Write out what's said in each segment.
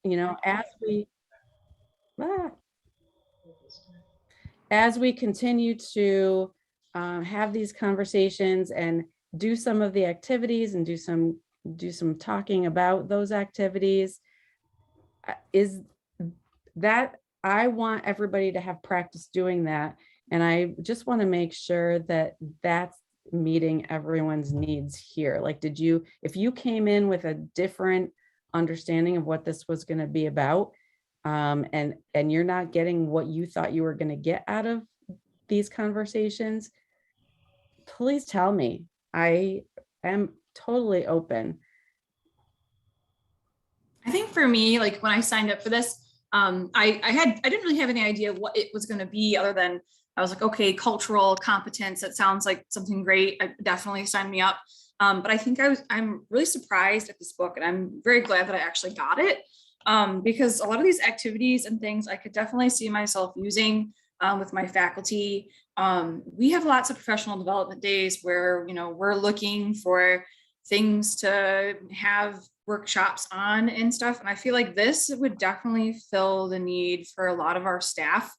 you know, as we continue to have these conversations and do some of the activities and do some talking about those activities, is that I want everybody to have practice doing that. And I just want to make sure that that's meeting everyone's needs here. Like, if you came in with a different understanding of what this was going to be about, and you're not getting what you thought you were going to get out of these conversations, please tell me. I am totally open. I think for me, like when I signed up for this, I didn't really have any idea what it was going to be, other than I was like, okay, cultural competence. That sounds like something great. I definitely signed me up. But I think I'm really surprised at this book, and I'm very glad that I actually got it, because a lot of these activities and things I could definitely see myself using with my faculty. We have lots of professional development days where, you know, we're looking for things to have workshops on and stuff. And I feel like this would definitely fill the need for a lot of our staff.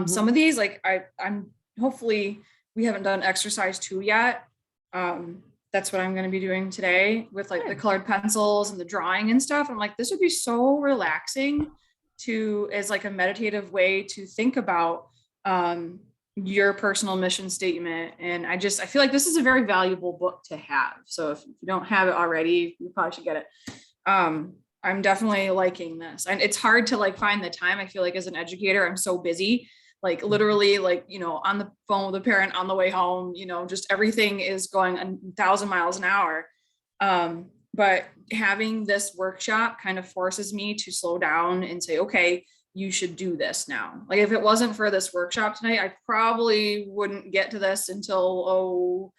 Some of these, like I'm hopefully we haven't done exercise 2 yet. That's what I'm going to be doing today with like the colored pencils and the drawing and stuff. I'm like, this would be so relaxing as like a meditative way to think about your personal mission statement. And I feel like this is a very valuable book to have. So if you don't have it already, you probably should get it. I'm definitely liking this, and it's hard to like find the time. I feel like as an educator, I'm so busy, like literally like, you know, on the phone with a parent on the way home, you know, just everything is going 1,000 miles an hour. But having this workshop kind of forces me to slow down and say, okay, you should do this now. Like if it wasn't for this workshop tonight, I probably wouldn't get to this until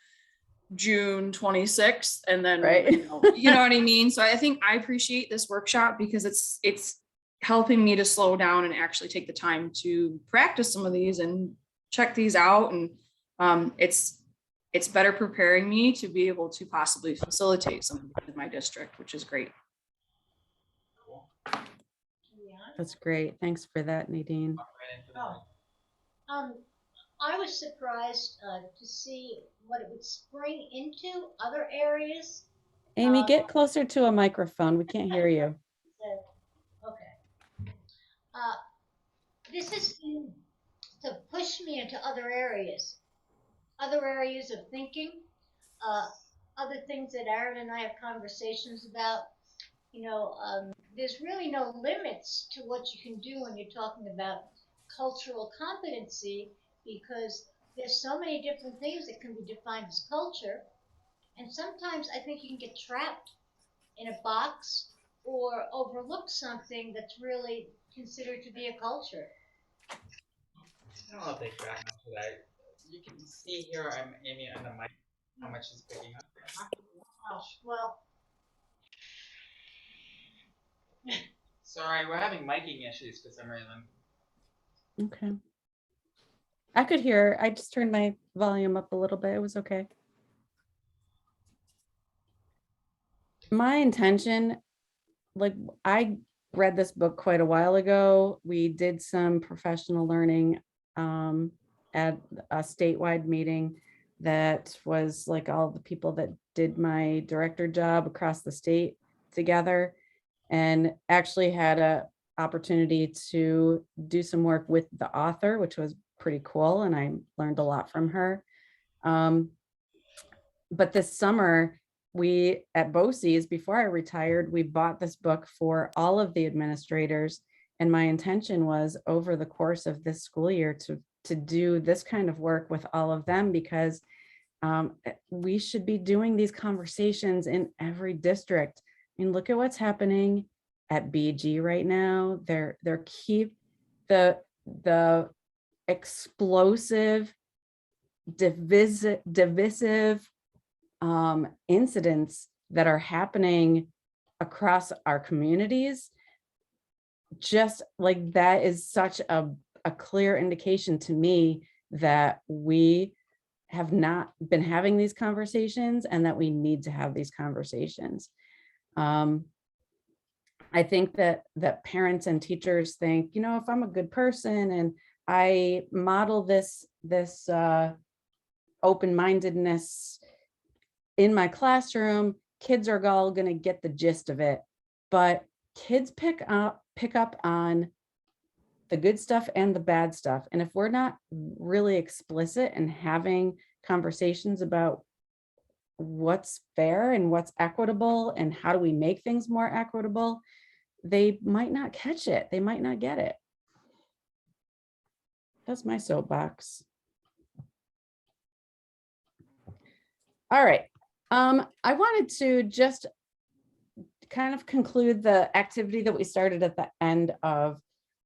June 26th. And then, Right. you know what I mean? So I think I appreciate this workshop because it's helping me to slow down and actually take the time to practice some of these and check these out. And it's better preparing me to be able to possibly facilitate something in my district, which is great. That's great. Thanks for that, Nadine. I was surprised to see what it would spring into other areas. Amy, get closer to a microphone. We can't hear you. Okay. This is to push me into other areas of thinking, other things that Aaron and I have conversations about. You know, there's really no limits to what you can do when you're talking about cultural competency, because there's so many different things that can be defined as culture. And sometimes I think you can get trapped in a box or overlook something that's really considered to be a culture. I don't know if they track much of that. You can see here I'm aiming on the mic how much is picking up. Oh, well. Sorry, we're having miking issues for some reason. Okay. I could hear. I just turned my volume up a little bit. It was okay. My intention, like I read this book quite a while ago. We did some professional learning at a statewide meeting that was like all the people that did my director job across the state together, and actually had a opportunity to do some work with the author, which was pretty cool. And I learned a lot from her. But this summer, we at BOCES, before I retired, we bought this book for all of the administrators. And my intention was over the course of this school year to do this kind of work with all of them, because we should be doing these conversations in every district. I mean, look at what's happening at BG right now. They're keep the explosive, divisive incidents that are happening across our communities. Just like that is such a clear indication to me that we have not been having these conversations and that we need to have these conversations. I think that parents and teachers think, you know, if I'm a good person and I model this open-mindedness in my classroom, kids are all going to get the gist of it. But kids pick up on the good stuff and the bad stuff. And if we're not really explicit and having conversations about what's fair and what's equitable and how do we make things more equitable, they might not catch it. They might not get it. That's my soapbox. All right. I wanted to just kind of conclude the activity that we started at the end of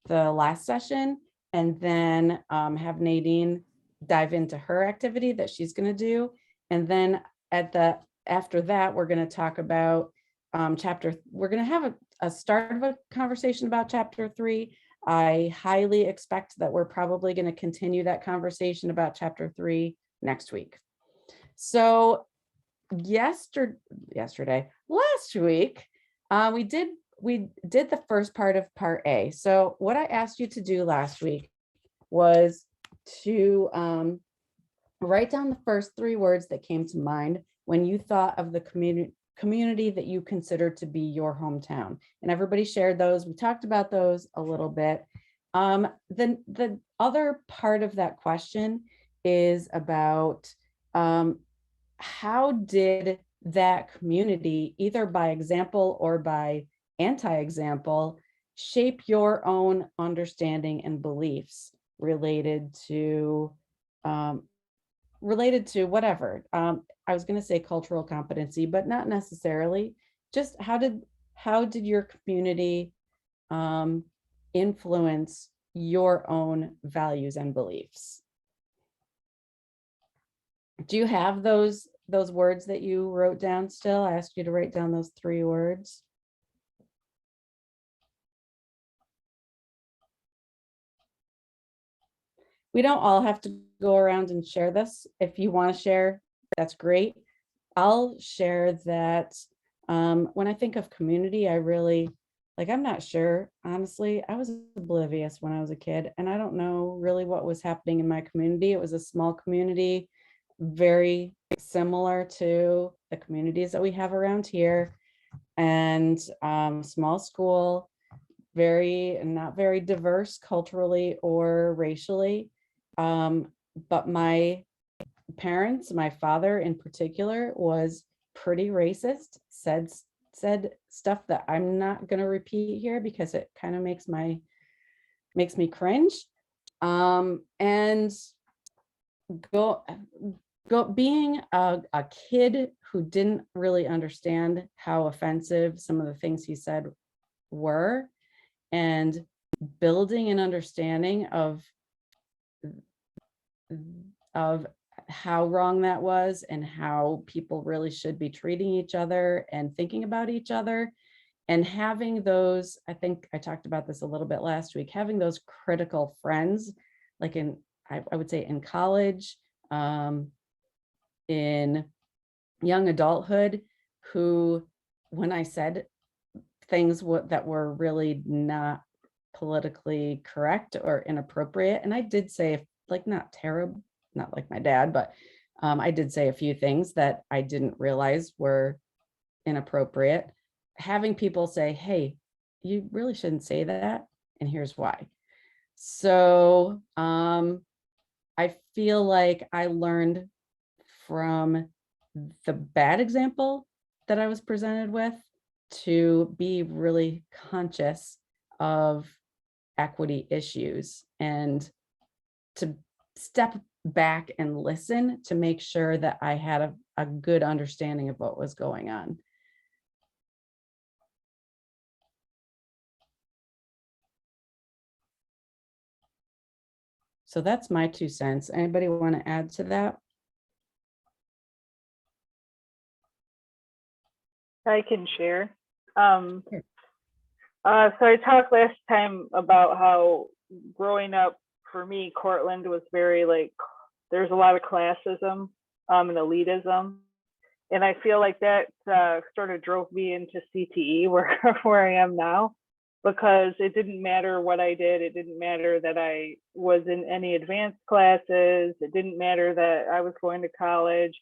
the last session, and then have Nadine dive into her activity that she's going to do. And then after that, we're going to talk about we're going to have a start of a conversation about chapter 3. I highly expect that we're probably going to continue that conversation about chapter 3 next week. So last week, we did the first part of part A. So what I asked you to do last week was to write down the first 3 words that came to mind when you thought of the community that you consider to be your hometown. And everybody shared those. We talked about those a little bit. The other part of that question is about how did that community, either by example or by anti-example, shape your own understanding and beliefs related to whatever. I was going to say cultural competency, but not necessarily. Just how did your community influence your own values and beliefs? Do you have those words that you wrote down still? I asked you to write down those 3 words. We don't all have to go around and share this. If you want to share, that's great. I'll share that when I think of community, I really, I'm not sure, honestly. I was oblivious when I was a kid, and I don't know really what was happening in my community. It was a small community, very similar to the communities that we have around here, and small school, not very diverse culturally or racially. But my parents, my father in particular, was pretty racist, said stuff that I'm not going to repeat here because it kind of makes me cringe. And being a kid who didn't really understand how offensive some of the things he said were, and building an understanding of how wrong that was and how people really should be treating each other and thinking about each other, and having those, I think I talked about this a little bit last week, having those critical friends, like I would say in college, in young adulthood, who, when I said things that were really not politically correct or inappropriate, and I did say, not terrible, not like my dad, but I did say a few things that I didn't realize were inappropriate. Having people say, hey, you really shouldn't say that, and here's why. So I feel like I learned from the bad example that I was presented with to be really conscious of equity issues and to step back and listen to make sure that I had a good understanding of what was going on. So that's my 2 cents. Anybody want to add to that? I can share. So I talked last time about how growing up for me, Cortland was very there's a lot of classism and elitism. And I feel like that sort of drove me into CTE where I am now, because it didn't matter what I did. It didn't matter that I was in any advanced classes. It didn't matter that I was going to college.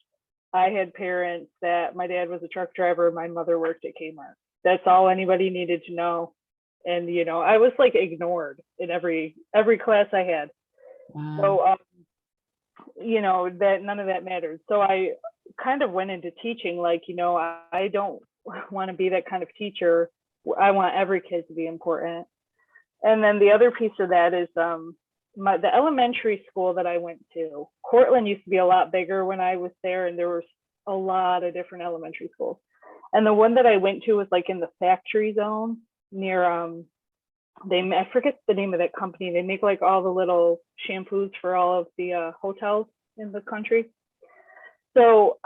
I had parents that my dad was a truck driver, my mother worked at Kmart. That's all anybody needed to know. And I was like ignored in every class I had. Wow. So that none of that mattered. So I kind of went into teaching like, I don't want to be that kind of teacher. I want every kid to be important. And then the other piece of that is the elementary school that I went to. Cortland used to be a lot bigger when I was there, and there was a lot of different elementary schools. And the one that I went to was like in the factory zone near I forget the name of that company. They make like all the little shampoos for all of the hotels in the country. So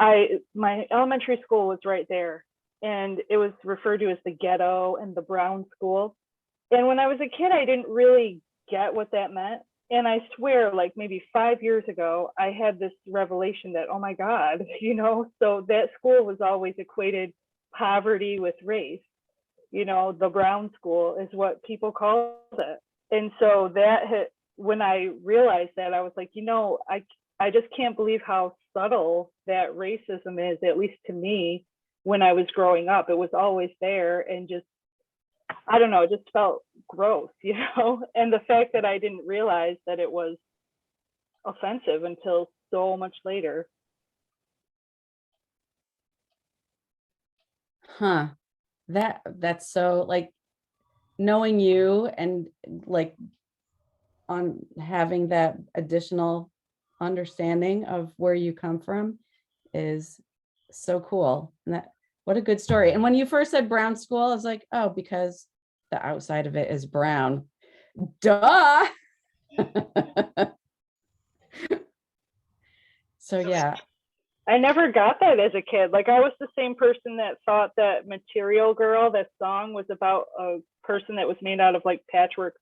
my elementary school was right there, and it was referred to as the ghetto and the brown school. And when I was a kid, I didn't really get what that meant. And I swear, like maybe 5 years ago, I had this revelation that, oh my God, so that school was always equated poverty with race. The brown school is what people called it. And so when I realized that, I was like, I just can't believe how subtle that racism is, at least to me, when I was growing up. It was always there, and just, I don't know, it just felt gross, and the fact that I didn't realize that it was offensive until so much later. Huh. That's so, like, knowing you and like on having that additional understanding of where you come from is so cool. And what a good story. And when you first said brown school, I was like, oh, because the outside of it is brown. Duh. So yeah. I never got that as a kid. Like, I was the same person that thought that Material Girl, that song, was about a person that was made out of like patchwork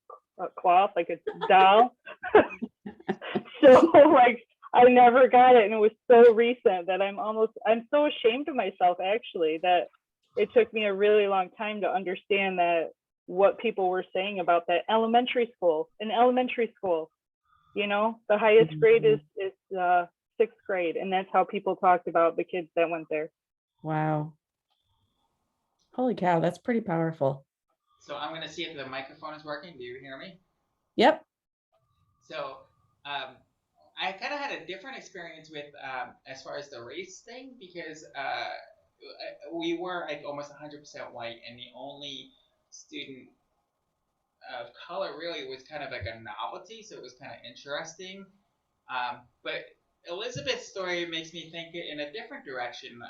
cloth, like a doll. So like, I never got it. And it was so recent that I'm so ashamed of myself, actually, that it took me a really long time to understand that what people were saying about that in elementary school, the highest grade is 6th grade, and that's how people talked about the kids that went there. Wow. Holy cow, that's pretty powerful. So I'm gonna see if the microphone is working. Do you hear me? Yep. So I kind of had a different experience with as far as the race thing, because we were like almost 100% white, and the only student of color really was kind of like a novelty, so it was kind of interesting. But Elizabeth's story makes me think in a different direction.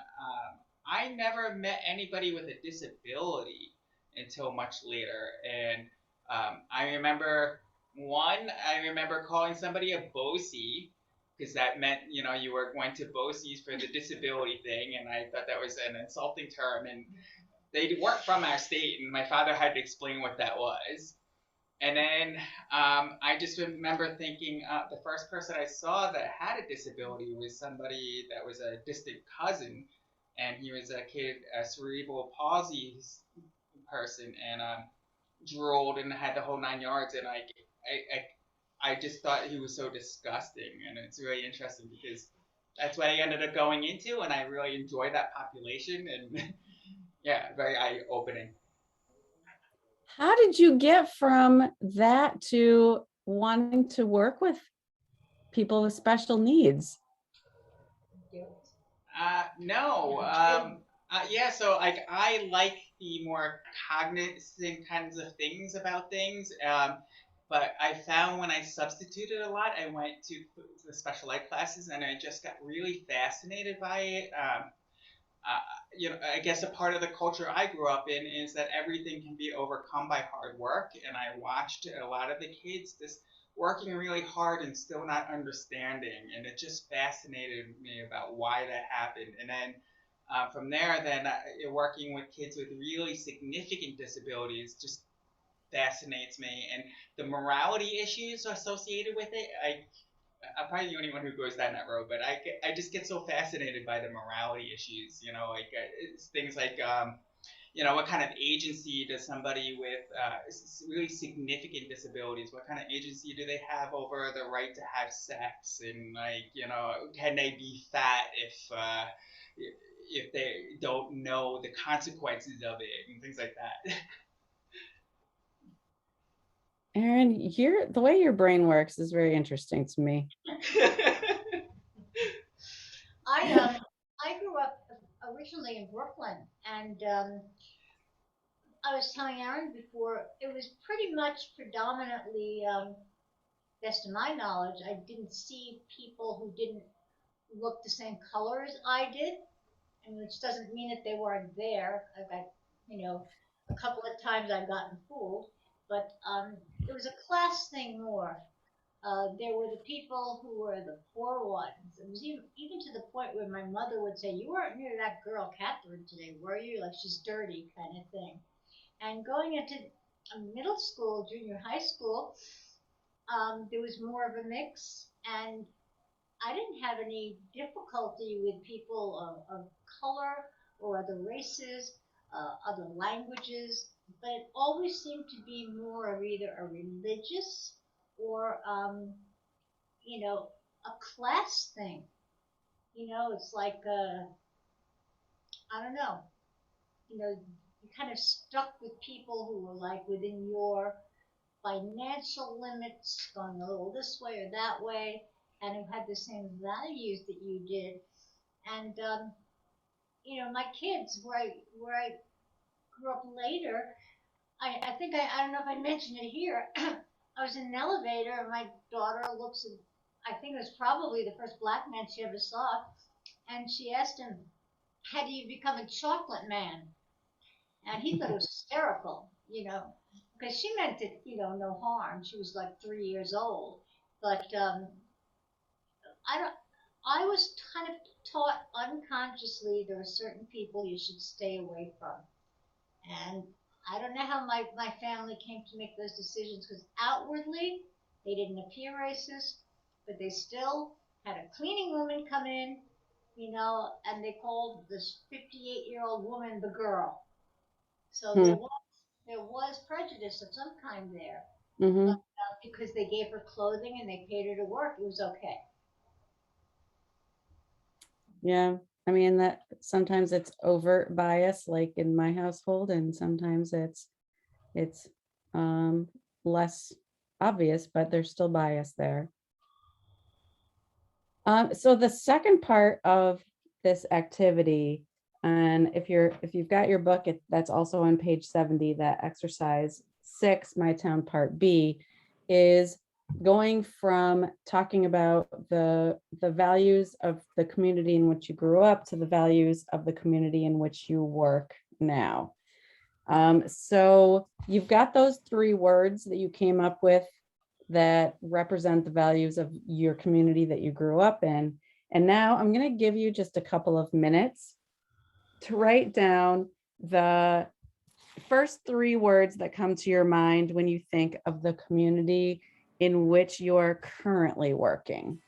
I never met anybody with a disability until much later, and I remember calling somebody a BOSI, because that meant you were going to BOSI's for the disability thing, and I thought that was an insulting term, and they weren't from our state, and my father had to explain what that was. And then I just remember thinking the first person I saw that had a disability was somebody that was a distant cousin, and he was a cerebral palsy person, and drooled and had the whole 9 yards, and I just thought he was so disgusting, and it's really interesting because that's what I ended up going into, and I really enjoy that population, and yeah, very eye-opening. How did you get from that to wanting to work with people with special needs? No. Yeah, so I like the more cognizant kinds of things about things. But I found when I substituted a lot, I went to the special ed classes, and I just got really fascinated by it. I guess a part of the culture I grew up in is that everything can be overcome by hard work, and I watched a lot of the kids just working really hard and still not understanding, and it just fascinated me about why that happened. And then from there, then working with kids with really significant disabilities just fascinates me, and the morality issues associated with it, I'm probably the only one who goes down that road, but I just get so fascinated by the morality issues. You know, like it's things like you know, what kind of agency does somebody with really significant disabilities, what kind of agency do they have over the right to have sex? And like, you know, can they be fat if they don't know the consequences of it and things like that? Aaron, the way your brain works is very interesting to me. I grew up originally in Brooklyn, and I was telling Aaron before, it was pretty much predominantly, best of my knowledge, I didn't see people who didn't look the same color as I did, and which doesn't mean that they weren't there. I got, you know, a couple of times I've gotten fooled, but it was a class thing more. There were the people who were the poor ones. It was even to the point where my mother would say, "You weren't near that girl Catherine today, were you? Like she's dirty," kind of thing. And going into middle school, junior high school, there was more of a mix, and I didn't have any difficulty with people of color or other races, other languages, but it always seemed to be more of either a religious or, a class thing. It's like, I don't know, you kind of stuck with people who were like within your financial limits, going a little this way or that way, and who had the same values that you did. And my kids, where I grew up later, I think I don't know if I mentioned it here. I was in an elevator, and my daughter looks at, I think it was probably the first black man she ever saw, and she asked him, "How do you become a chocolate man?" And he thought it was hysterical, because she meant it, no harm. She was like 3 years old, but I don't. I was kind of taught unconsciously there are certain people you should stay away from, and I don't know how my family came to make those decisions because outwardly they didn't appear racist, but they still had a cleaning woman come in, and they called this 58-year-old woman the girl. So Hmm. there was prejudice of some kind there, but Hmm. because they gave her clothing and they paid her to work, it was okay. Yeah. I mean, that sometimes it's overt bias, like in my household, and sometimes it's um less obvious, but there's still bias there. So the second part of this activity, and if you've got your book, that's also on page 70, that exercise 6, My Town Part B, is going from talking about the values of the community in which you grew up to the values of the community in which you work now. So you've got those 3 words that you came up with that represent the values of your community that you grew up in. And now I'm going to give you just a couple of minutes to write down the first 3 words that come to your mind when you think of the community in which you're currently working.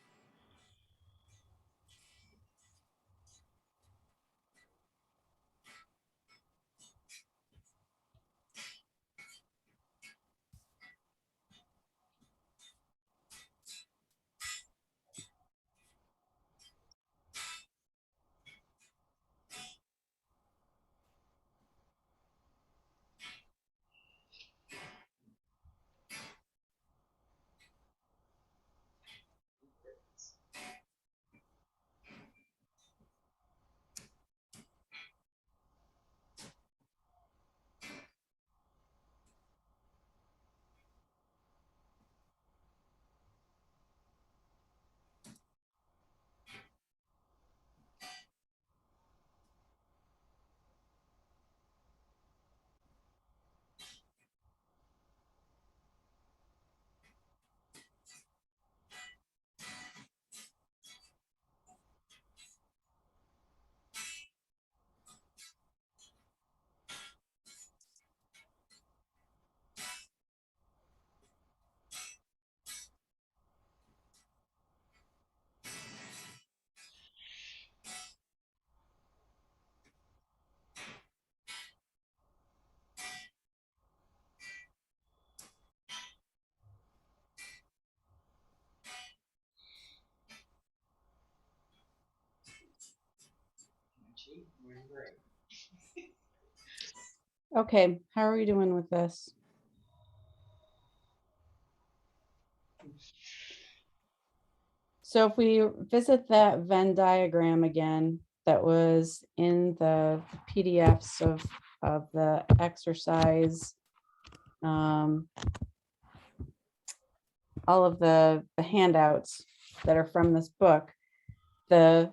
We agree. Okay, how are we doing with this? So if we visit that Venn diagram again, that was in the PDFs of the exercise, all of the handouts that are from this book, the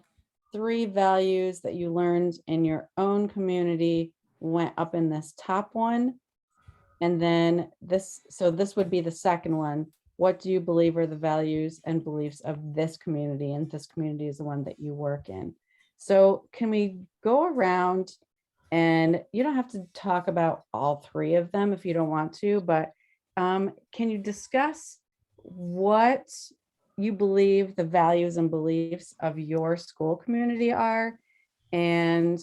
3 values that you learned in your own community went up in this top one. And then so this would be the second one. What do you believe are the values and beliefs of this community? And this community is the one that you work in. So can we go around, and you don't have to talk about all 3 of them if you don't want to, but can you discuss what you believe the values and beliefs of your school community are? And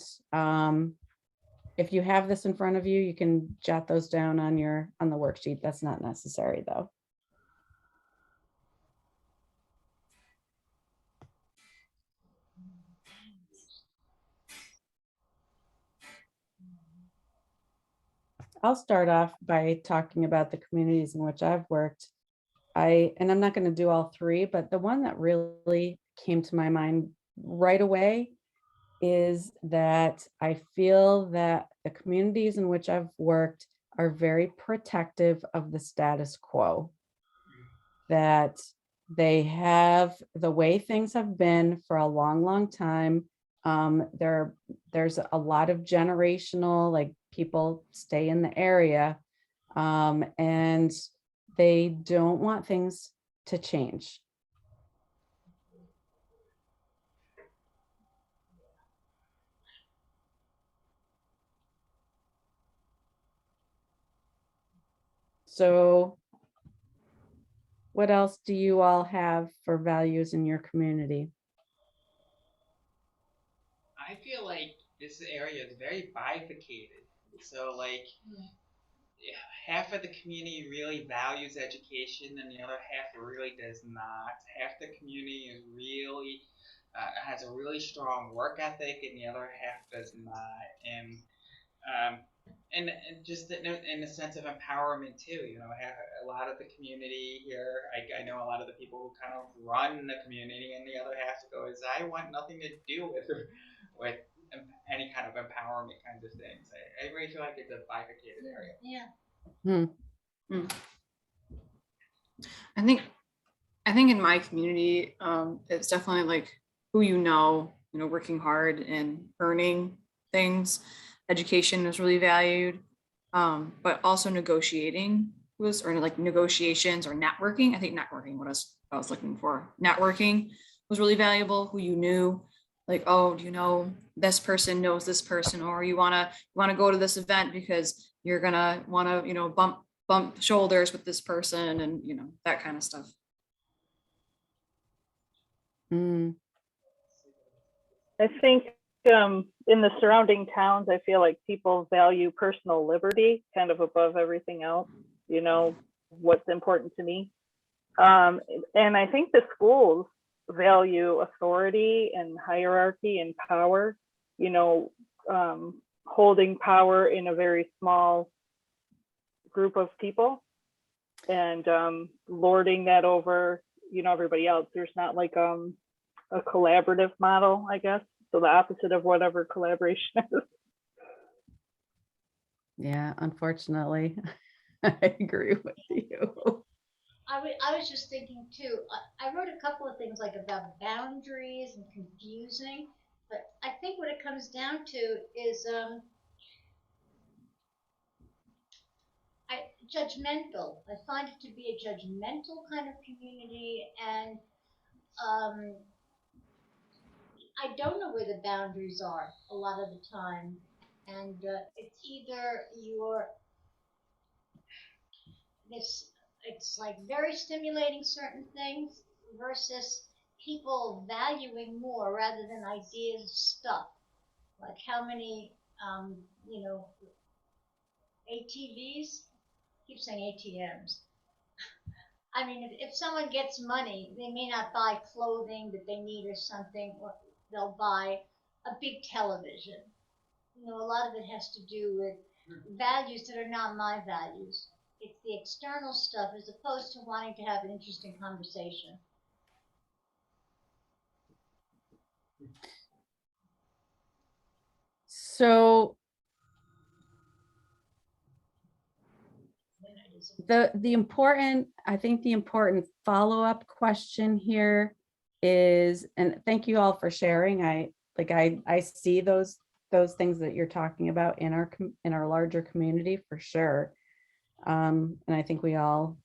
if you have this in front of you, you can jot those down on the worksheet. That's not necessary though. I'll start off by talking about the communities in which I've worked. And I'm not going to do all 3, but the one that really came to my mind right away is that I feel that the communities in which I've worked are very protective of the status quo, that they have the way things have been for a long, long time. There's a lot of generational, like, people stay in the area, and they don't want things to change. So what else do you all have for values in your community? I feel like this area is very bifurcated. So like half of the community really values education and the other half really does not. Half the community is really has a really strong work ethic and the other half does not. Um, and just in a sense of empowerment too. You know, a lot of the community here. I know a lot of the people who kind of run the community, and the other half goes, "I want nothing to do with any kind of empowerment kinds of things." I really feel like it's a bifurcated area. Yeah. Hmm. I think in my community, it's definitely like who you know, working hard and earning things. Education is really valued, but also negotiating was, or like negotiations or networking. I think networking, what I was looking for. Networking was really valuable. Who you knew, like, oh, do you know this person knows this person, or you wanna go to this event because you're gonna wanna bump shoulders with this person, and that kind of stuff. Mm. I think in the surrounding towns, I feel like people value personal liberty kind of above everything else. You know, what's important to me. And I think the schools value authority and hierarchy and power, you know, holding power in a very small group of people and lording that over, everybody else. There's not like a collaborative model, I guess. So the opposite of whatever collaboration is. Yeah, unfortunately, I agree with you. I was just thinking too. I wrote a couple of things like about boundaries and confusing, but I think what it comes down to is judgmental. I find it to be a judgmental kind of community, and um, I don't know where the boundaries are a lot of the time. And it's either you're this, it's like very stimulating certain things versus people valuing more rather than ideas of stuff. Like how many, um, you know, ATVs? I keep saying ATMs. I mean, if someone gets money, they may not buy clothing that they need or something, or they'll buy a big television. You know, a lot of it has to do with values that are not my values. It's the external stuff as opposed to wanting to have an interesting conversation. So When I disagree. I think the important follow-up question here is, and thank you all for sharing. I see those things that you're talking about in our larger community for sure. And I think we all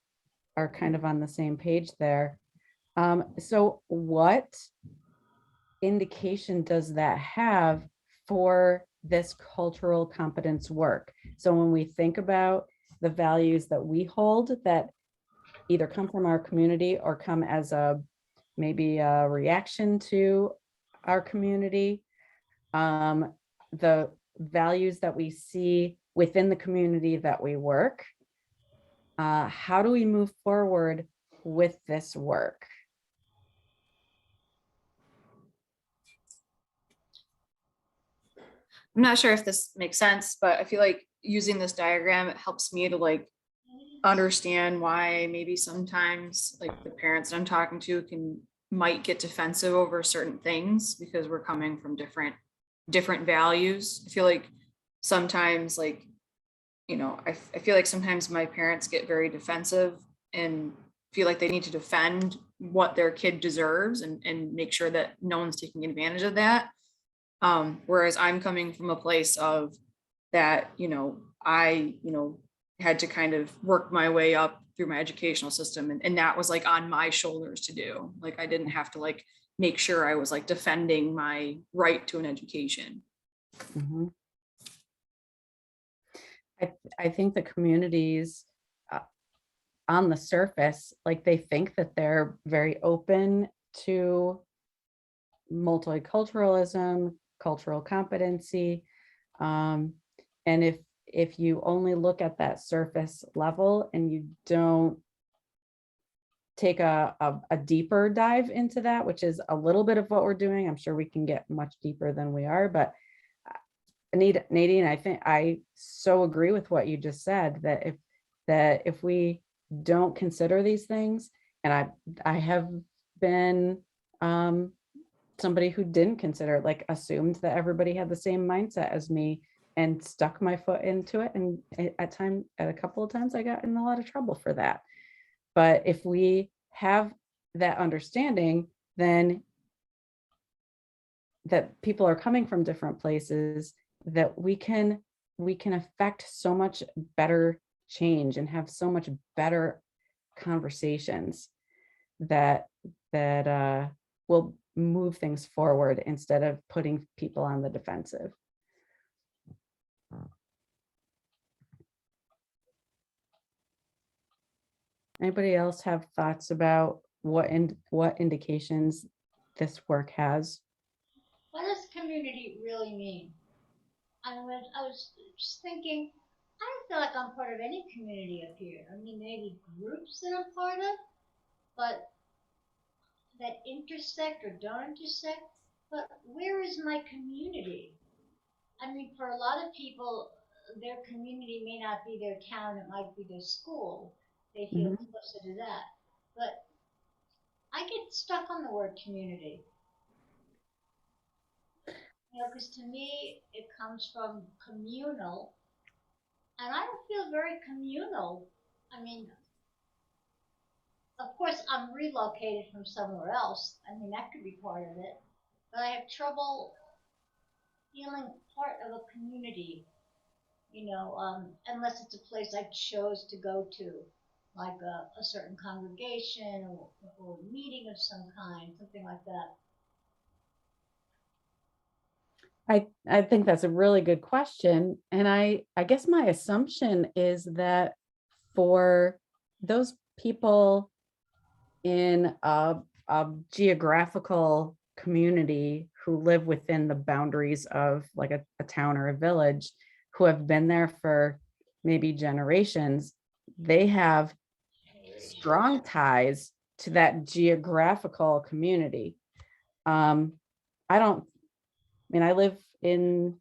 are kind of on the same page there. So what indication does that have for this cultural competence work? So when we think about the values that we hold that either come from our community or come as maybe a reaction to our community, the values that we see within the community that we work, how do we move forward with this work? I'm not sure if this makes sense, but I feel like using this diagram, it helps me to like understand why maybe sometimes like the parents that I'm talking to might get defensive over certain things because we're coming from different values. I feel like sometimes like, you know, I feel like sometimes my parents get very defensive and feel like they need to defend what their kid deserves and make sure that no one's taking advantage of that. Whereas I'm coming from a place of that, I had to kind of work my way up through my educational system. And that was like on my shoulders to do. Like, I didn't have to like make sure I was like defending my right to an education. Mhm. I think the communities on the surface, like they think that they're very open to multiculturalism, cultural competency. And if you only look at that surface level and you don't take a deeper dive into that, which is a little bit of what we're doing, I'm sure we can get much deeper than we are, but Nadine, I think I so agree with what you just said, that if we don't consider these things, and I have been somebody who didn't consider, like assumed that everybody had the same mindset as me and stuck my foot into it. And at a couple of times I got in a lot of trouble for that. But if we have that understanding, then that people are coming from different places, that we can affect so much better change and have so much better conversations that will move things forward instead of putting people on the defensive. Anybody else have thoughts about what indications this work has? What does community really mean? I was just thinking, I don't feel like I'm part of any community up here. I mean, maybe groups that I'm part of, but that intersect or don't intersect. But where is my community? I mean, for a lot of people, their community may not be their town, it might be their school. They feel Mhm. closer to that. But I get stuck on the word community. You know, because to me, it comes from communal, and I don't feel very communal. I mean, of course, I'm relocated from somewhere else. I mean, that could be part of it. But I have trouble feeling part of a community, unless it's a place I chose to go to, like a certain congregation or a meeting of some kind, something like that. I think that's a really good question. And I guess my assumption is that for those people in a geographical community who live within the boundaries of like a town or a village, who have been there for maybe generations, they have strong ties to that geographical community. I don't mean, I live in,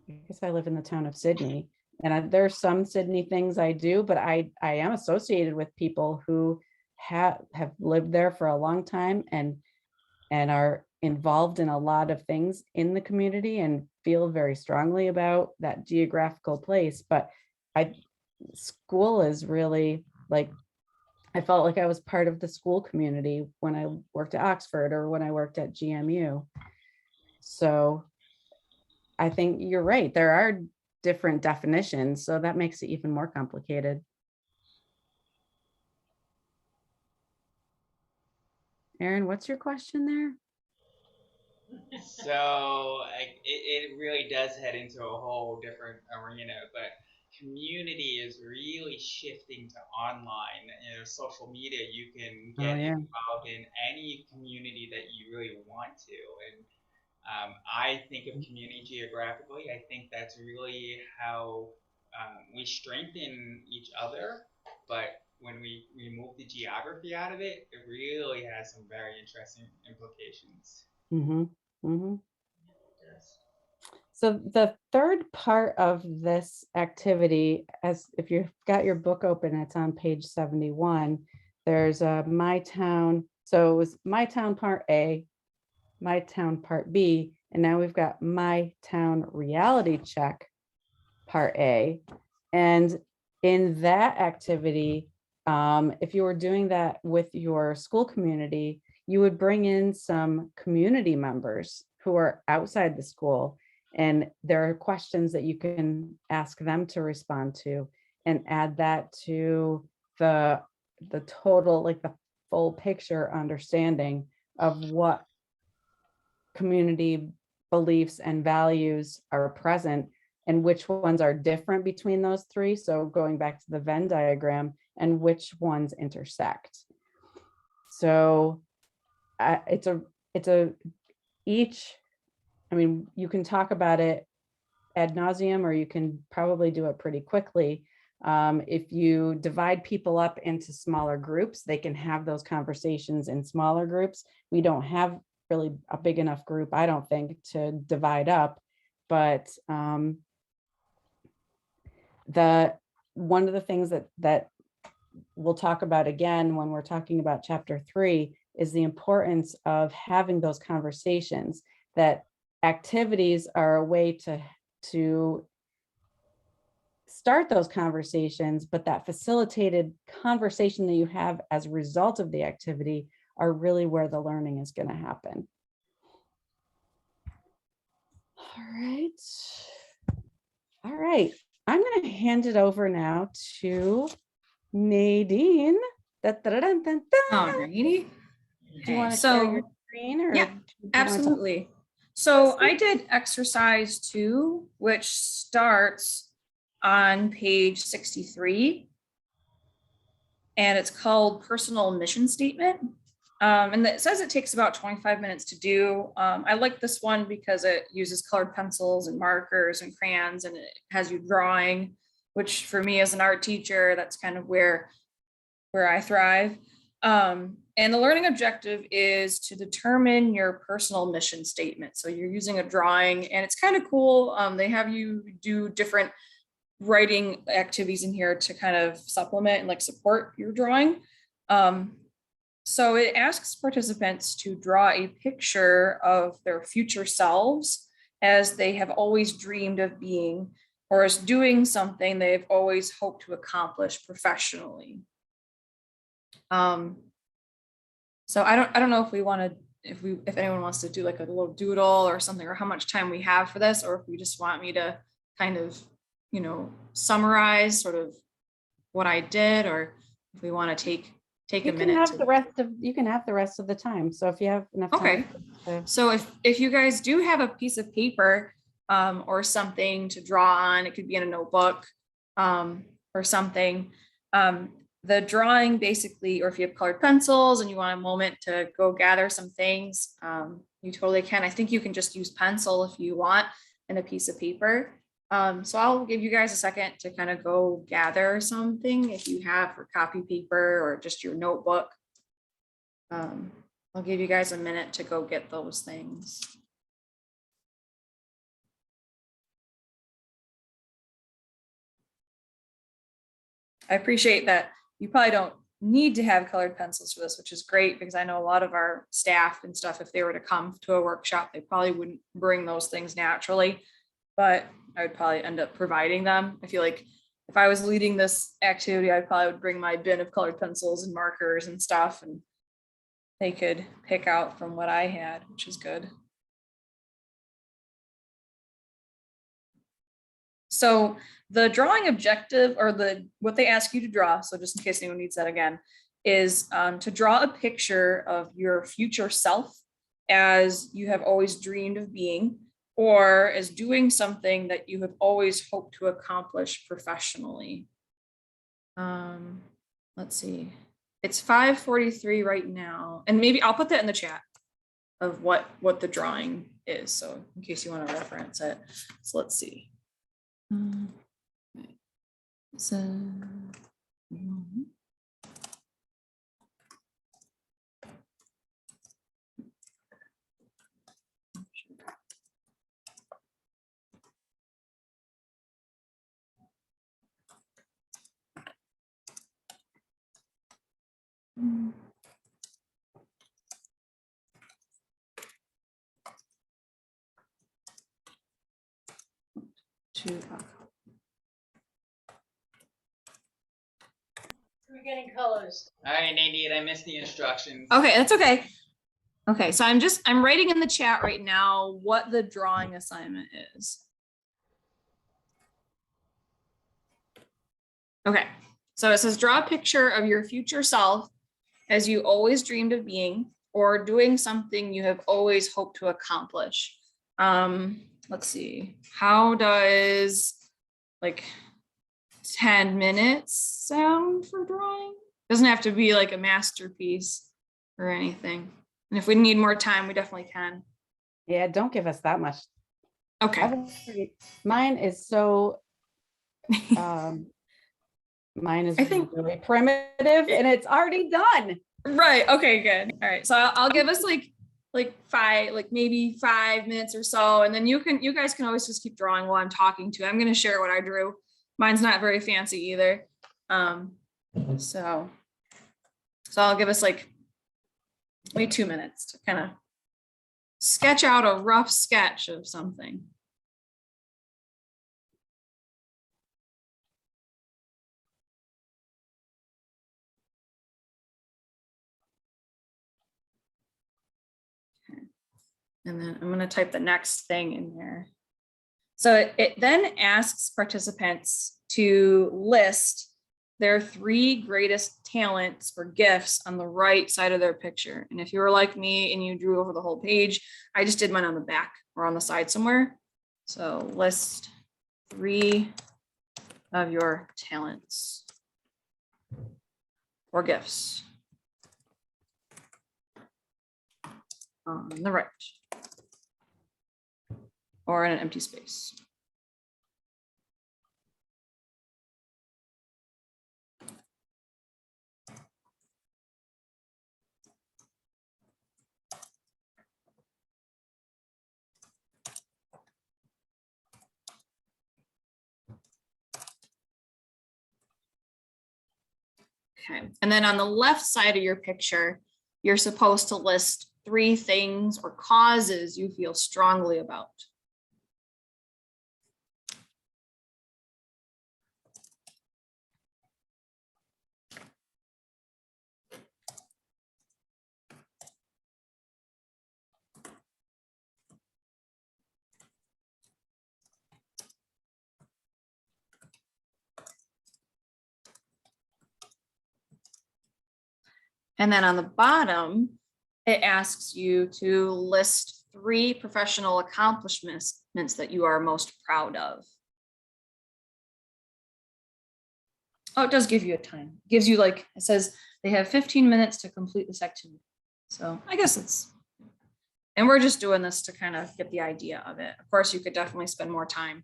I guess I live in the town of Sydney, and there's some Sydney things I do, but I am associated with people who have lived there for a long time and are involved in a lot of things in the community and feel very strongly about that geographical place. But school is really like, I felt like I was part of the school community when I worked at Oxford or when I worked at GMU. So I think you're right. There are different definitions, so that makes it even more complicated. Erin, what's your question there? So it really does head into a whole different arena, but community is really shifting to online. Social media, you can Oh, get yeah. involved in any community that you really want to. And I think of community geographically. I think that's really how we strengthen each other. But when we remove the geography out of it, it really has some very interesting implications. Mm-hmm. Mm-hmm. Yes. So the third part of this activity, as if you've got your book open, it's on page 71. There's a My Town. So it was My Town Part A, My Town Part B, and now we've got My Town Reality Check Part A. And in that activity, if you were doing that with your school community, you would bring in some community members who are outside the school. And there are questions that you can ask them to respond to and add that to the total, like the full picture understanding of what community beliefs and values are present and which ones are different between those three. So going back to the Venn diagram and which ones intersect. So it's a each, I mean, you can talk about it ad nauseum, or you can probably do it pretty quickly. If you divide people up into smaller groups, they can have those conversations in smaller groups. We don't have really a big enough group, I don't think, to divide up. But one of the things that we'll talk about again when we're talking about chapter 3 is the importance of having those conversations. That activities are a way to start those conversations, but that facilitated conversation that you have as a result of the activity are really where the learning is going to happen. All right. I'm going to hand it over now to Nadine. Alrighty. Do you want to so share your screen? Or yeah, do you want to- absolutely. So I did exercise 2, which starts on page 63. And it's called Personal Mission Statement. And it says it takes about 25 minutes to do. I like this one because it uses colored pencils and markers and crayons, and it has you drawing, which for me as an art teacher, that's kind of where I thrive. And the learning objective is to determine your personal mission statement. So you're using a drawing, and it's kind of cool. They have you do different writing activities in here to kind of supplement and like support your drawing. So it asks participants to draw a picture of their future selves as they have always dreamed of being, or as doing something they've always hoped to accomplish professionally. So I don't know if we want to, if anyone wants to do like a little doodle or something, or how much time we have for this, or if we just want me to kind of, summarize sort of what I did, or if we want to take a minute. You can have the rest of the time. So if you have enough time. Okay. So if you guys do have a piece of paper or something to draw on, it could be in a notebook or something. The drawing basically, or if you have colored pencils and you want a moment to go gather some things, you totally can. I think you can just use pencil if you want, and a piece of paper. So I'll give you guys a second to kind of go gather something if you have for copy paper or just your notebook. I'll give you guys a minute to go get those things. I appreciate that. You probably don't need to have colored pencils for this, which is great because I know a lot of our staff and stuff, if they were to come to a workshop, they probably wouldn't bring those things naturally, but I would probably end up providing them. I feel like if I was leading this activity, I probably would bring my bin of colored pencils and markers and stuff, and they could pick out from what I had, which is good. So the drawing objective, or what they ask you to draw, so just in case anyone needs that again, is to draw a picture of your future self as you have always dreamed of being, or as doing something that you have always hoped to accomplish professionally. Let's see, it's 5:43 right now, and maybe I'll put that in the chat of what the drawing is, so in case you want to reference it. So let's see. So We're getting colors. All right, Nadine, I missed the instructions. okay, that's okay. Okay, so I'm writing in the chat right now what the drawing assignment is. Okay, so it says draw a picture of your future self as you always dreamed of being, or doing something you have always hoped to accomplish. Let's see, how does like 10 minutes sound for drawing? Doesn't have to be like a masterpiece or anything. And if we need more time, we definitely can. Yeah, don't give us that much. Okay. Mine is so, mine is I think really primitive and it's already done. right. Okay, good. All right. So I'll give us maybe 5 minutes or so, and then you guys can always just keep drawing while I'm talking to. I'm going to share what I drew. Mine's not very fancy either. So I'll give us like maybe 2 minutes to kind of sketch out a rough sketch of something. Okay. And then I'm going to type the next thing in there. So it then asks participants to list their 3 greatest talents or gifts on the right side of their picture. And if you were like me and you drew over the whole page, I just did mine on the back or on the side somewhere. So list 3 of your talents or gifts on the right or in an empty space. Okay, and then on the left side of your picture, you're supposed to list 3 things or causes you feel strongly about. And then on the bottom, it asks you to list 3 professional accomplishments that you are most proud of. Oh, it does give you a time. It gives you it says they have 15 minutes to complete this activity. So I guess and we're just doing this to kind of get the idea of it. Of course, you could definitely spend more time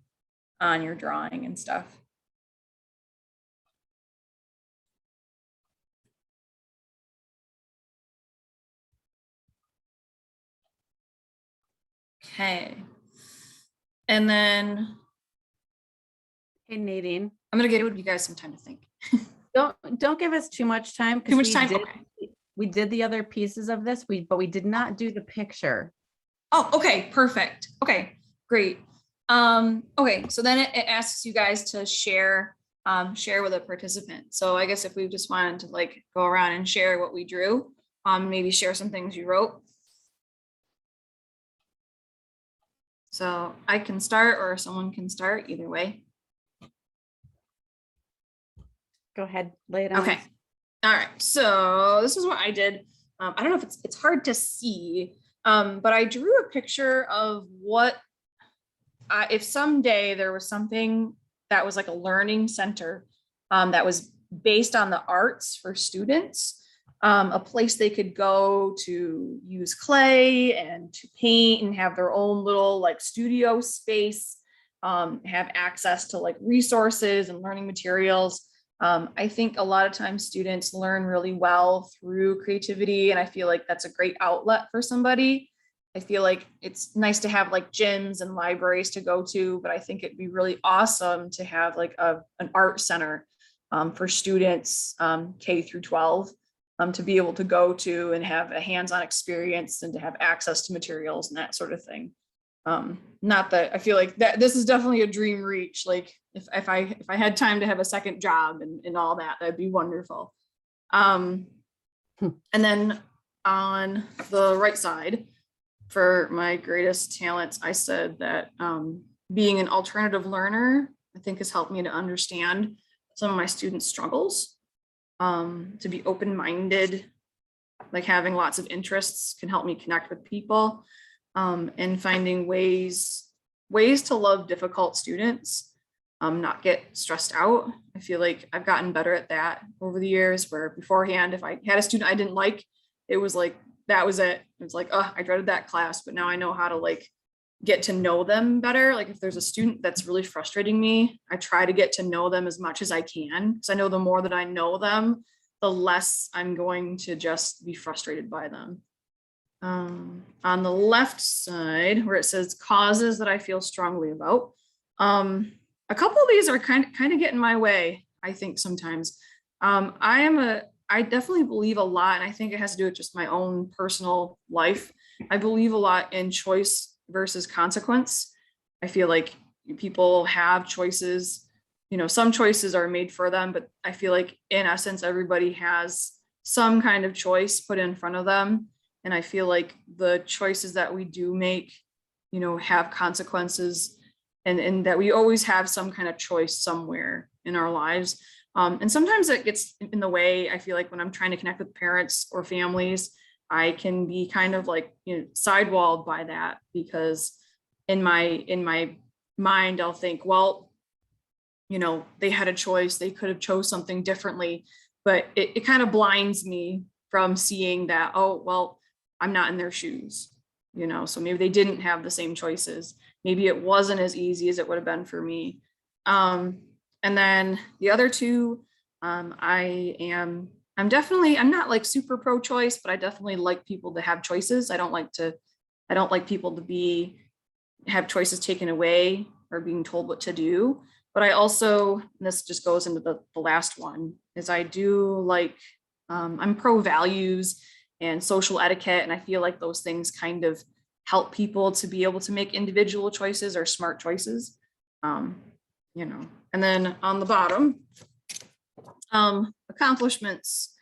on your drawing and stuff. Okay. And then Hey, Nadine. I'm going to give you guys some time to think. Don't give us too much time. Too much 'cause time? we did, Okay. we did the other pieces of this, but we did not do the picture. Oh, okay, perfect. Okay, great. Okay, so then it asks you guys to share with a participant. So I guess if we just wanted to like go around and share what we drew, maybe share some things you wrote. So I can start or someone can start, either way. Go ahead, lay it on. Okay. us. All right. So this is what I did. I don't know if it's hard to see, but I drew a picture of what if someday there was something that was like a learning center that was based on the arts for students, a place they could go to use clay and to paint and have their own little like studio space, have access to like resources and learning materials. I think a lot of times students learn really well through creativity, and I feel like that's a great outlet for somebody. I feel like it's nice to have like gyms and libraries to go to, but I think it'd be really awesome to have like an art center for students K through 12 to be able to go to and have a hands-on experience and to have access to materials and that sort of thing. Not that I feel like that this is definitely a dream reach. Like if I had time to have a second job and all that, that'd be wonderful. And then on the right side, for my greatest talents, I said that being an alternative learner, I think has helped me to understand some of my students' struggles, to be open-minded, like having lots of interests can help me connect with people, and finding ways to love difficult students, not get stressed out. I feel like I've gotten better at that over the years, where beforehand, if I had a student I didn't like, it was like, that was it. It's like, oh, I dreaded that class, but now I know how to like get to know them better. Like if there's a student that's really frustrating me, I try to get to know them as much as I can, because I know the more that I know them, the less I'm going to just be frustrated by them. On the left side, where it says causes that I feel strongly about, a couple of these are kind of get in my way, I think sometimes. I definitely believe a lot, and I think it has to do with just my own personal life. I believe a lot in choice versus consequence. I feel like people have choices, you know, some choices are made for them, but I feel like in essence, everybody has some kind of choice put in front of them. And I feel like the choices that we do make, you know, have consequences, and that we always have some kind of choice somewhere in our lives. And sometimes it gets in the way. I feel like when I'm trying to connect with parents or families, I can be kind of like, you know, sidewalled by that, because in my mind, I'll think, well, you know, they had a choice, they could have chose something differently, but it kind of blinds me from seeing that, oh, well, I'm not in their shoes, you know, so maybe they didn't have the same choices. Maybe it wasn't as easy as it would have been for me. And then the other two, I'm not like super pro-choice, but I definitely like people to have choices. I don't like people to have choices taken away or being told what to do. But I also, and this just goes into the last one, is I do like, I'm pro values and social etiquette. And I feel like those things kind of help people to be able to make individual choices or smart choices. You know, and then on the bottom, accomplishments.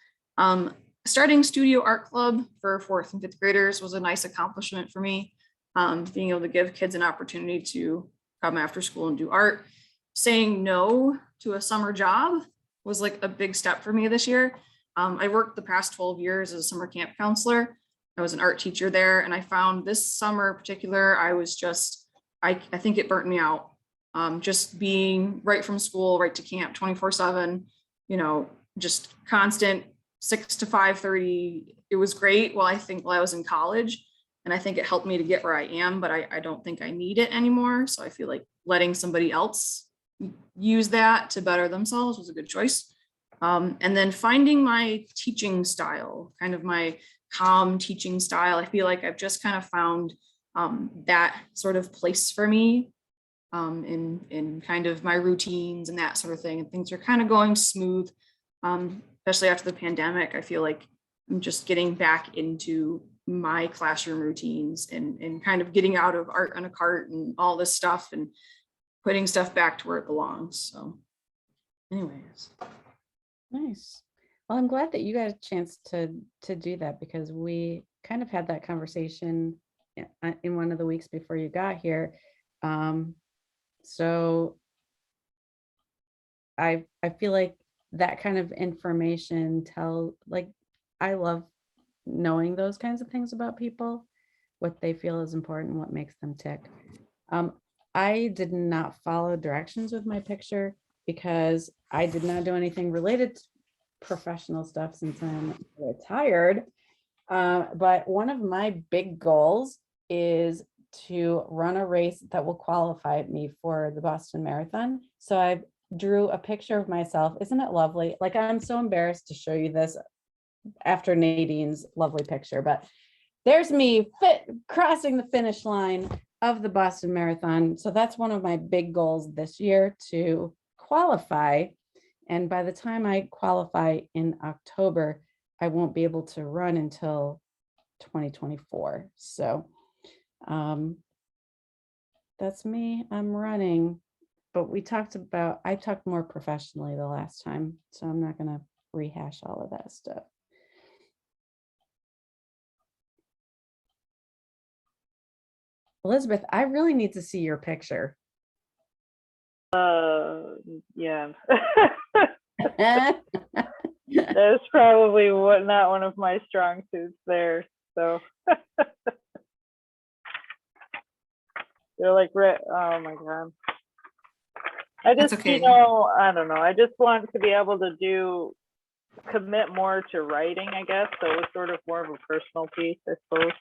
Starting studio art club for 4th and 5th graders was a nice accomplishment for me. Being able to give kids an opportunity to come after school and do art. Saying no to a summer job was like a big step for me this year. I worked the past 12 years as a summer camp counselor. I was an art teacher there, and I found this summer in particular, I think it burnt me out. Just being right from school, right to camp 24/7, you know, just constant 6 to 5:30. It was great while I was in college, and I think it helped me to get where I am, but I don't think I need it anymore. So I feel like letting somebody else use that to better themselves was a good choice. And then finding my teaching style, kind of my calm teaching style. I feel like I've just kind of found that sort of place for me in kind of my routines and that sort of thing. And things are kind of going smooth. especially after the pandemic. I feel like I'm just getting back into my classroom routines and kind of getting out of art on a cart and all this stuff and putting stuff back to where it belongs. So anyways. Nice. Well, I'm glad that you got a chance to do that, because we kind of had that conversation in one of the weeks before you got here. So I feel like that kind of information I love knowing those kinds of things about people, what they feel is important, what makes them tick. I did not follow directions with my picture because I did not do anything related to professional stuff since I'm retired. But one of my big goals is to run a race that will qualify me for the Boston Marathon. So I drew a picture of myself. Isn't it lovely? Like, I'm so embarrassed to show you this after Nadine's lovely picture, but there's me crossing the finish line of the Boston Marathon. So that's one of my big goals this year, to qualify. And by the time I qualify in October, I won't be able to run until 2024. So that's me. I'm running. But I talked more professionally the last time, so I'm not going to rehash all of that stuff. Elizabeth, I really need to see your picture. Yeah. That's probably not one of my strong suits there. So they're like, oh my God. I just, okay. I don't know. I just want to be able to commit more to writing, I guess. So it was sort of more of a personal piece, I suppose.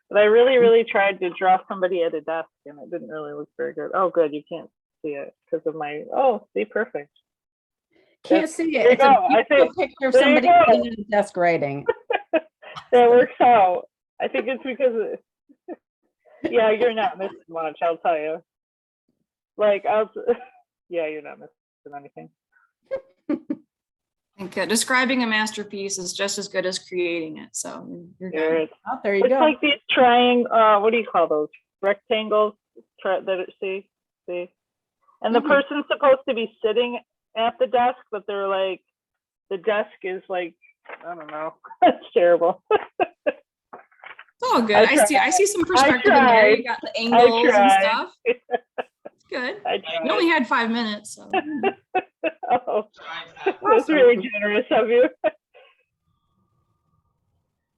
But I really, really tried to draw somebody at a desk, and it didn't really look very good. Oh, good. You can't see it because of my, see, perfect. Can't see it. It's a beautiful picture of somebody sitting at a desk writing. That works out. I think it's because, yeah, you're not missing much, I'll tell you. Like, yeah, you're not missing anything. I think describing a masterpiece is just as good as creating it. So you're good. Oh, there you go. It's like these what do you call those? Rectangles see? And the person's supposed to be sitting at the desk, but they're like, the desk is like, I don't know. It's terrible. Oh, good. I see some perspective in there. You got the angles and stuff. Good. You only had 5 minutes. So. Oh, that's very generous of you.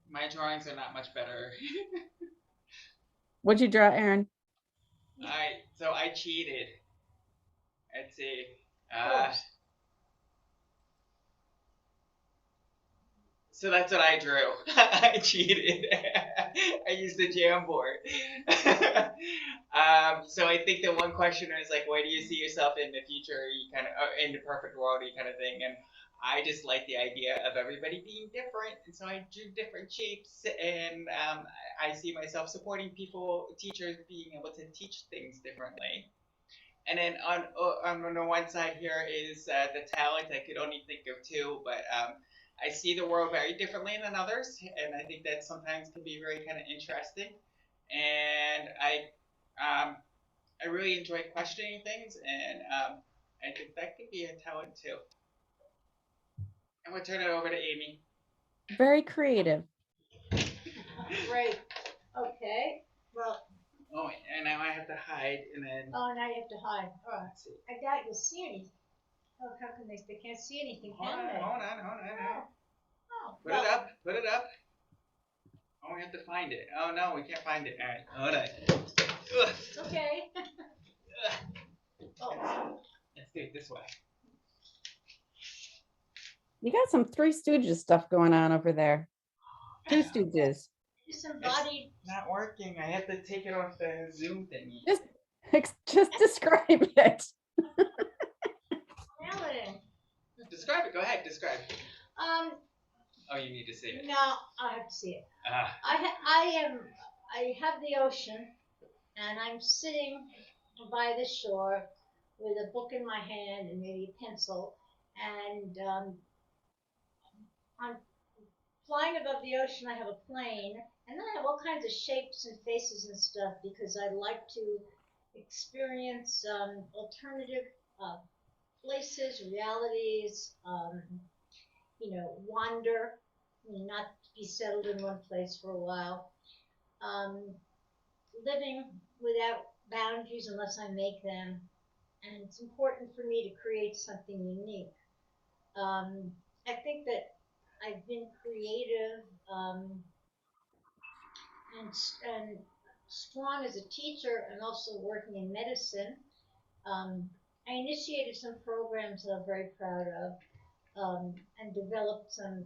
My drawings are not much better. What'd you draw, Aaron? So I cheated. Let's see. So that's what I drew. I cheated. I used the Jamboard. So I think the one question is like, where do you see yourself in the future? You kind of in the perfect world, kind of thing. And I just like the idea of everybody being different, and so I drew different shapes. And I see myself supporting teachers being able to teach things differently. And then on the one side here is the talent. I could only think of two, but I see the world very differently than others, and I think that sometimes can be very kind of interesting. And I really enjoy questioning things, and I think that could be a talent too. I'm gonna turn it over to Amy. Very creative. Great. Okay. Well. Oh, and now I have to hide, and then. Oh, now you have to hide. All right. I doubt you'll see anything. Oh, how can they can't see anything, can they? Hold on. Oh, Put it up. Oh, we have to find it. Oh no, we can't find it. All right, hold on. It's okay. Oh. Let's do it this way. You got some Three Stooges stuff going on over there. Two Stooges. Somebody. It's not working. I have to take it off the Zoom thingy. Just describe it. Describe it. Go ahead. Describe it. Oh, you need to see it. No, I have to see it. I have the ocean, and I'm sitting by the shore with a book in my hand and maybe a pencil, and on flying above the ocean, I have a plane, and then I have all kinds of shapes and faces and stuff because I like to experience alternative uh, places, realities, wander, not be settled in one place for a while, um, living without boundaries unless I make them. And it's important for me to create something unique. I think that I've been creative and strong as a teacher and also working in medicine. Um, I initiated some programs that I'm very proud of and developed some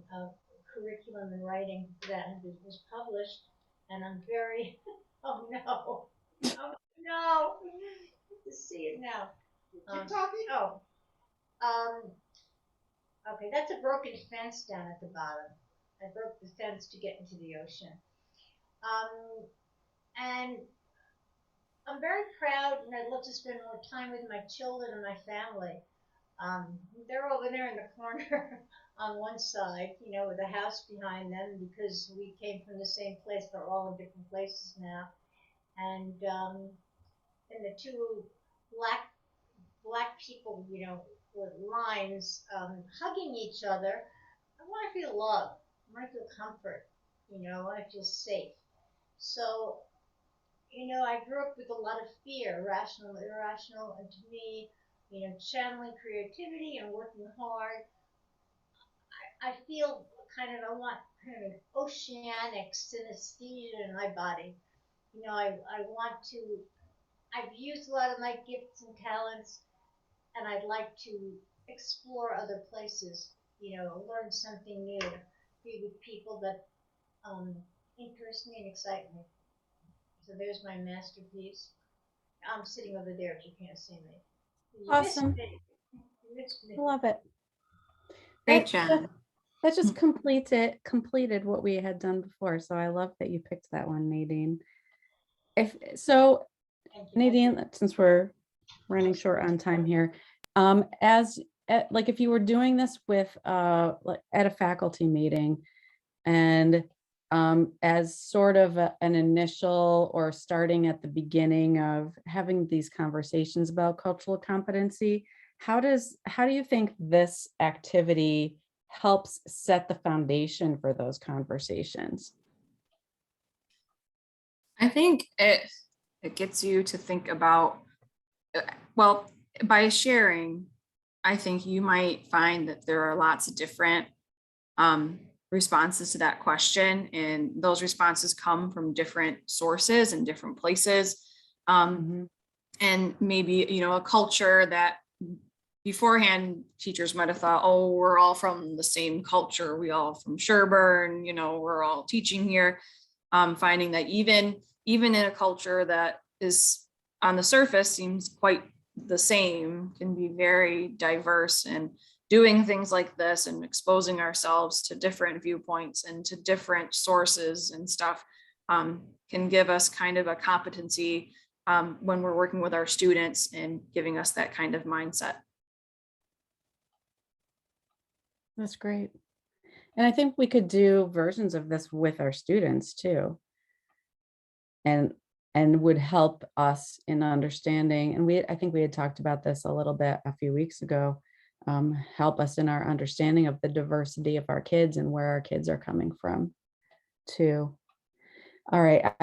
curriculum and writing that was published. And I'm very, oh no, oh no, to see it now. Keep talking. Oh, um, okay, that's a broken fence down at the bottom. I broke the fence to get into the ocean. And I'm very proud, and I'd love to spend more time with my children and my family. They're over there in the corner on one side, with a house behind them because we came from the same place. They're all in different places now. And the two black people, with lines hugging each other. I want to feel love. I want to feel comfort. I want to feel safe. So, I grew up with a lot of fear, rational, irrational, and to me, channeling creativity and working hard. I feel I want kind of an oceanic synesthesia in my body. I want to, I've used a lot of my gifts and talents, and I'd like to explore other places, learn something new, be with people that interest me and excite me. So there's my masterpiece. I'm sitting over there if you can't see me. You missed Awesome. me. You missed me. I love it. Great That job. that just completed what we had done before. So I love that you picked that one, Nadine. Thank you. Nadine, since we're running short on time here, like if you were doing this with like at a faculty meeting and as sort of an initial or starting at the beginning of having these conversations about cultural competency, how do you think this activity helps set the foundation for those conversations? I think it gets you to think about, well, by sharing, I think you might find that there are lots of different responses to that question, and those responses come from different sources and different places. And maybe, a culture that beforehand teachers might have thought, oh, we're all from the same culture. We all from Sherburne, we're all teaching here. Finding that even in a culture that is on the surface seems quite the same, can be very diverse, and doing things like this and exposing ourselves to different viewpoints and to different sources and stuff can give us kind of a competency when we're working with our students and giving us that kind of mindset. That's great. And I think we could do versions of this with our students too. And would help us in understanding. And I think we had talked about this a little bit a few weeks ago, help us in our understanding of the diversity of our kids and where our kids are coming from too. All right,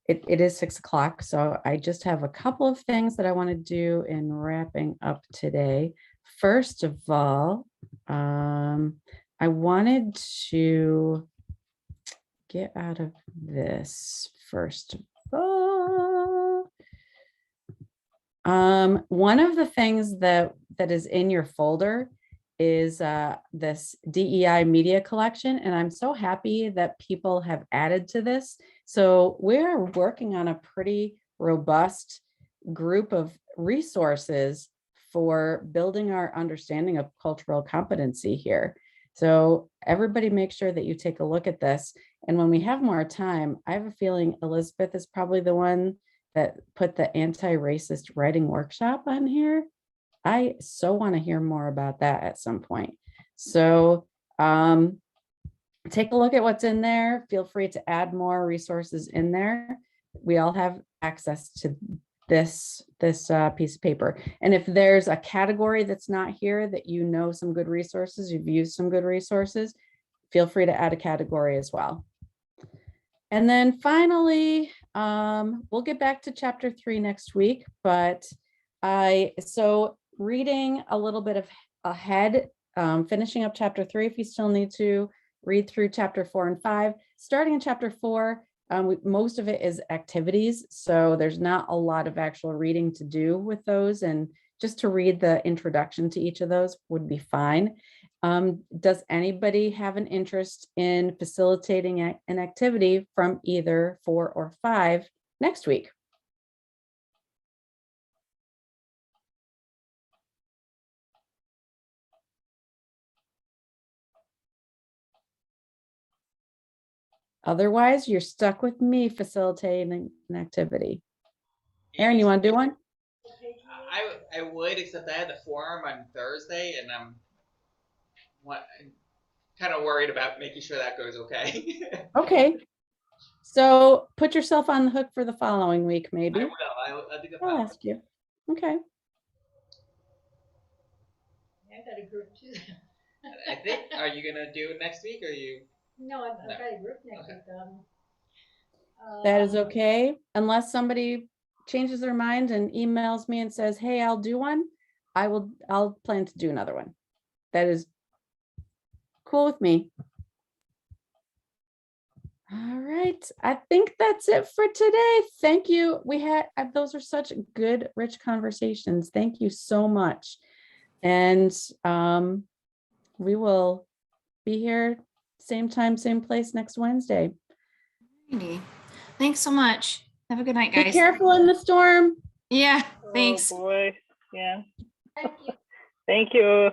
it is 6 o'clock, so I just have a couple of things that I want to do in wrapping up today. First of all, I wanted to get out of this first of all. One of the things that is in your folder is this DEI media collection, and I'm so happy that people have added to this. So we're working on a pretty robust group of resources for building our understanding of cultural competency here. So everybody make sure that you take a look at this. And when we have more time, I have a feeling Elizabeth is probably the one that put the anti-racist writing workshop on here. I so want to hear more about that at some point. So take a look at what's in there. Feel free to add more resources in there. We all have access to this piece of paper. And if there's a category that's not here that you know some good resources, you've used some good resources, feel free to add a category as well. And then finally, we'll get back to chapter 3 next week, but so reading a little bit ahead, finishing up chapter 3, if you still need to read through chapter 4 and 5, starting in chapter 4, most of it is activities. So there's not a lot of actual reading to do with those. And just to read the introduction to each of those would be fine. Does anybody have an interest in facilitating an activity from either 4 or 5 next week? Otherwise, you're stuck with me facilitating an activity. Aaron, you want to do one? I would, except I had the forum on Thursday, and I'm kind of worried about making sure that goes okay. Okay. So put yourself on the hook for the following week, maybe. I will. I think I'll ask you. Okay. I got a group too. I think. Are you gonna do it next week, or you? No, I've No. got a group next Okay. week. That is okay, unless somebody changes their mind and emails me and says, hey, I'll do one. I'll plan to do another one. That is cool with me. All right, I think that's it for today. Thank you. Those are such good, rich conversations. Thank you so much. And we will be here same time, same place next Wednesday. Thanks so much. Have a good night, Be guys. careful in the storm. Yeah, thanks. Oh boy. Yeah. Thank you. Thank you.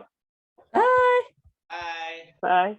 Bye. Bye. Bye.